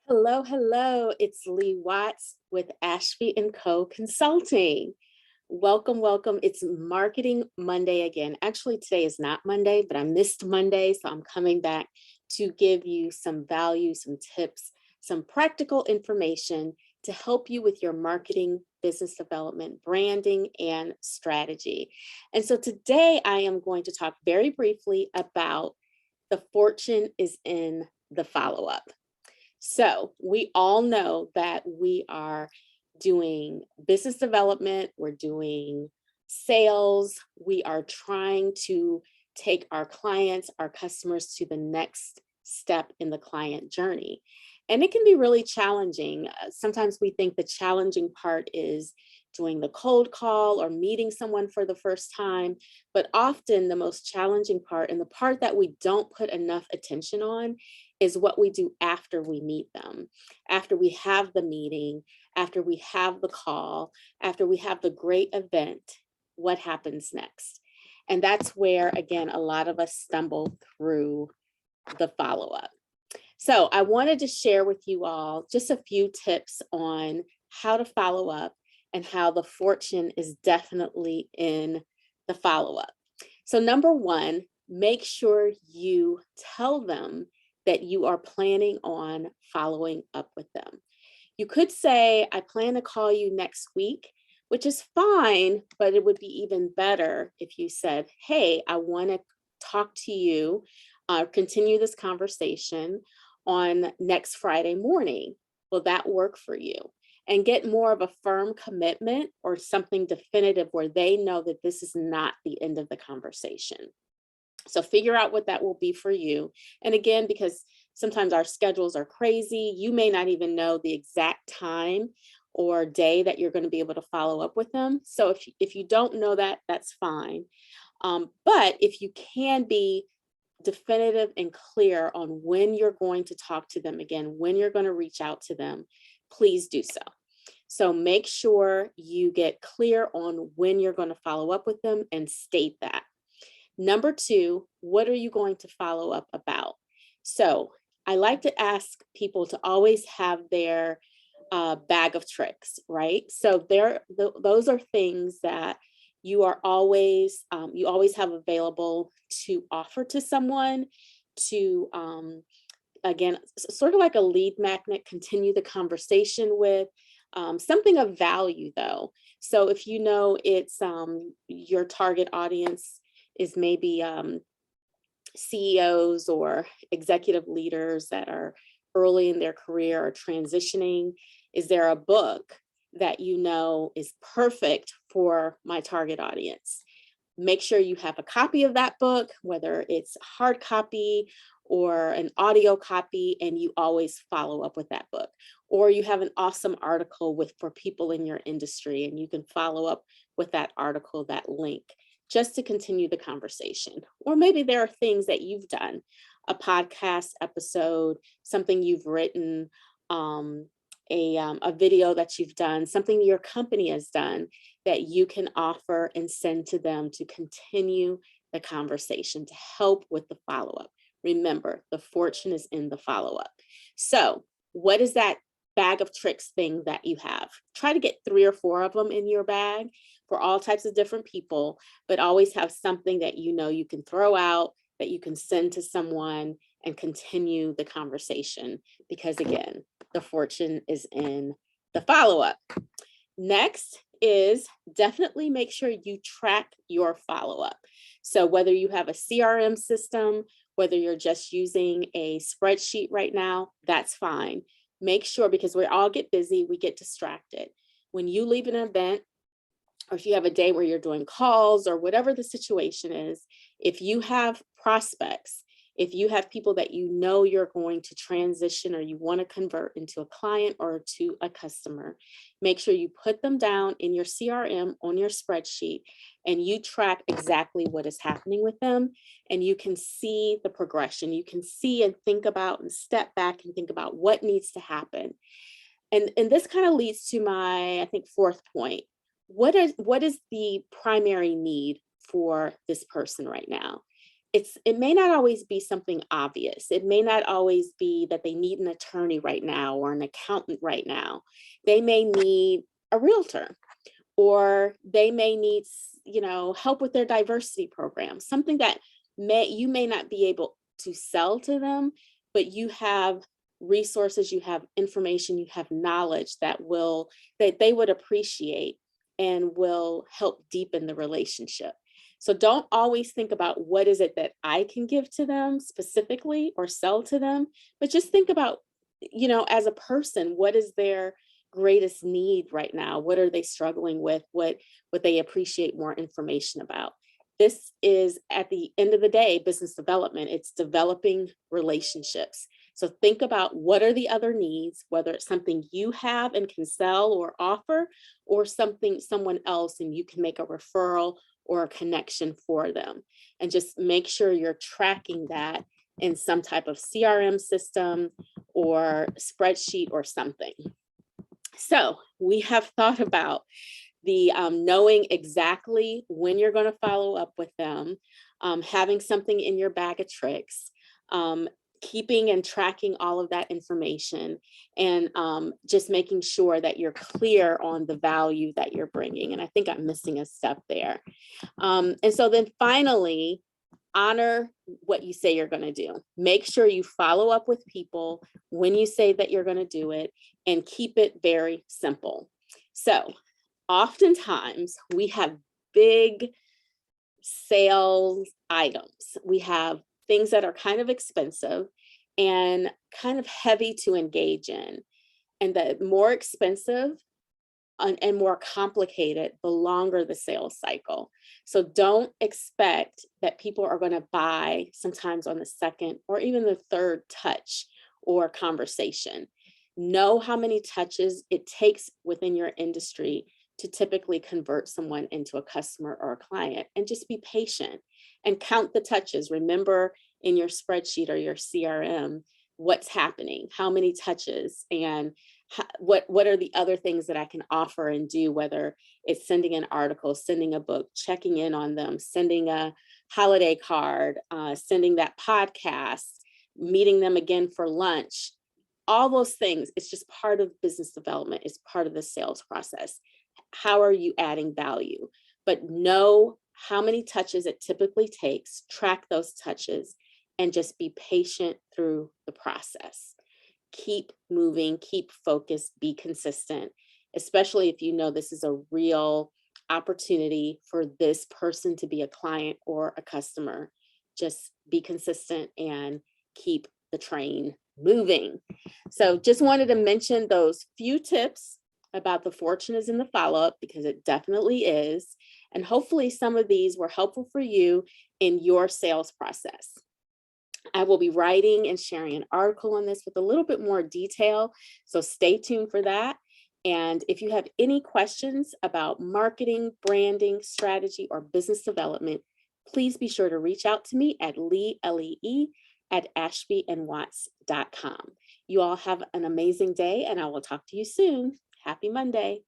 Hello, hello. It's Lee Watts with Ashby and Co. Consulting. Welcome, welcome. It's Marketing Monday again. Actually, today is not Monday, but I missed Monday, so I'm coming back to give you some value, some tips, some practical information to help you with your marketing, business development, branding, and strategy. And so today I am going to talk very briefly about the fortune is in the follow-up. So we all know that we are doing business development, we're doing sales, we are trying to take our clients, our customers to the next step in the client journey. And it can be really challenging. Sometimes we think the challenging part is doing the cold call or meeting someone for the first time. But often the most challenging part and the part that we don't put enough attention on is what we do after we meet them, after we have the meeting, after we have the call, after we have the great event, what happens next? And that's where, again, a lot of us stumble through the follow up. So I wanted to share with you all just a few tips on how to follow up and how the fortune is definitely in the follow up. So, number one, make sure you tell them that you are planning on following up with them. You could say, I plan to call you next week, which is fine, but it would be even better if you said, hey, I want to talk to you, continue this conversation on next Friday morning. Will that work for you? And get more of a firm commitment or something definitive where they know that this is not the end of the conversation. So figure out what that will be for you. And again, because sometimes our schedules are crazy, you may not even know the exact time or day that you're going to be able to follow up with them. So if you don't know that, that's fine. But if you can be definitive and clear on when you're going to talk to them again, when you're going to reach out to them, please do so. So make sure you get clear on when you're going to follow up with them and state that. Number two, what are you going to follow up about? So I like to ask people to always have their bag of tricks, right? So those are things that you always have available to offer to someone to, again, sort of like a lead magnet, continue the conversation with. Something of value though. So if you know it's your target audience is maybe CEOs or executive leaders that are early in their career or transitioning, is there a book that you know is perfect for my target audience? Make sure you have a copy of that book, whether it's hard copy or an audio copy, and you always follow up with that book. Or you have an awesome article with for people in your industry, and you can follow up with that article, that link, just to continue the conversation. Or maybe there are things that you've done, a podcast episode, something you've written, a video that you've done, something your company has done that you can offer and send to them to continue the conversation, to help with the follow-up. Remember, the fortune is in the follow-up. So what is that bag of tricks thing that you have? Try to get 3 or 4 of them in your bag for all types of different people, but always have something that you know you can throw out, that you can send to someone and continue the conversation. Because again, the fortune is in the follow-up. Next is definitely make sure you track your follow-up. So whether you have a CRM system, whether you're just using a spreadsheet right now, that's fine. Make sure, because we all get busy, we get distracted. When you leave an event, or if you have a day where you're doing calls or whatever the situation is, if you have prospects, if you have people that you know you're going to transition or you want to convert into a client or to a customer, make sure you put them down in your CRM on your spreadsheet and you track exactly what is happening with them. And you can see the progression. You can see and think about and step back and think about what needs to happen. And this kind of leads to my, I think, fourth point. What is the primary need for this person right now? it may not always be something obvious. It may not always be that they need an attorney right now or an accountant right now. They may need a realtor, or they may need, help with their diversity program, something that you may not be able to sell to them, but you have resources, you have information, you have knowledge that they would appreciate and will help deepen the relationship. So don't always think about what is it that I can give to them specifically or sell to them, but just think about, as a person, what is their greatest need right now? What are they struggling with? What they appreciate more information about? This is, at the end of the day, business development. It's developing relationships. So think about what are the other needs, whether it's something you have and can sell or offer, or something someone else and you can make a referral or a connection for them. And just make sure you're tracking that in some type of CRM system or spreadsheet or something. So we have thought about the knowing exactly when you're going to follow up with them, having something in your bag of tricks, keeping and tracking all of that information, and just making sure that you're clear on the value that you're bringing. And I think I'm missing a step there. And so then finally, honor what you say you're going to do. Make sure you follow up with people when you say that you're going to do it, and keep it very simple. So oftentimes we have big sales items. We have things that are kind of expensive and kind of heavy to engage in. And the more expensive and more complicated, the longer the sales cycle. So don't expect that people are going to buy sometimes on the second or even the third touch or conversation. Know how many touches it takes within your industry to typically convert someone into a customer or a client, and just be patient and count the touches. Remember in your spreadsheet or your CRM, what's happening, how many touches, and what are the other things that I can offer and do, whether it's sending an article, sending a book, checking in on them, sending a holiday card, sending that podcast, meeting them again for lunch, all those things. It's just part of business development. It's part of the sales process. How are you adding value? But know how many touches it typically takes, track those touches, and just be patient through the process. Keep moving, keep focused, be consistent, especially if you know this is a real opportunity for this person to be a client or a customer. Just be consistent and keep the train moving. So just wanted to mention those few tips about the fortune is in the follow-up, because it definitely is. And hopefully some of these were helpful for you in your sales process. I will be writing and sharing an article on this with a little bit more detail, so stay tuned for that. And if you have any questions about marketing, branding, strategy, or business development, please be sure to reach out to me at lee@ashbyandwatts.com. You all have an amazing day, and I will talk to you soon. Happy Monday.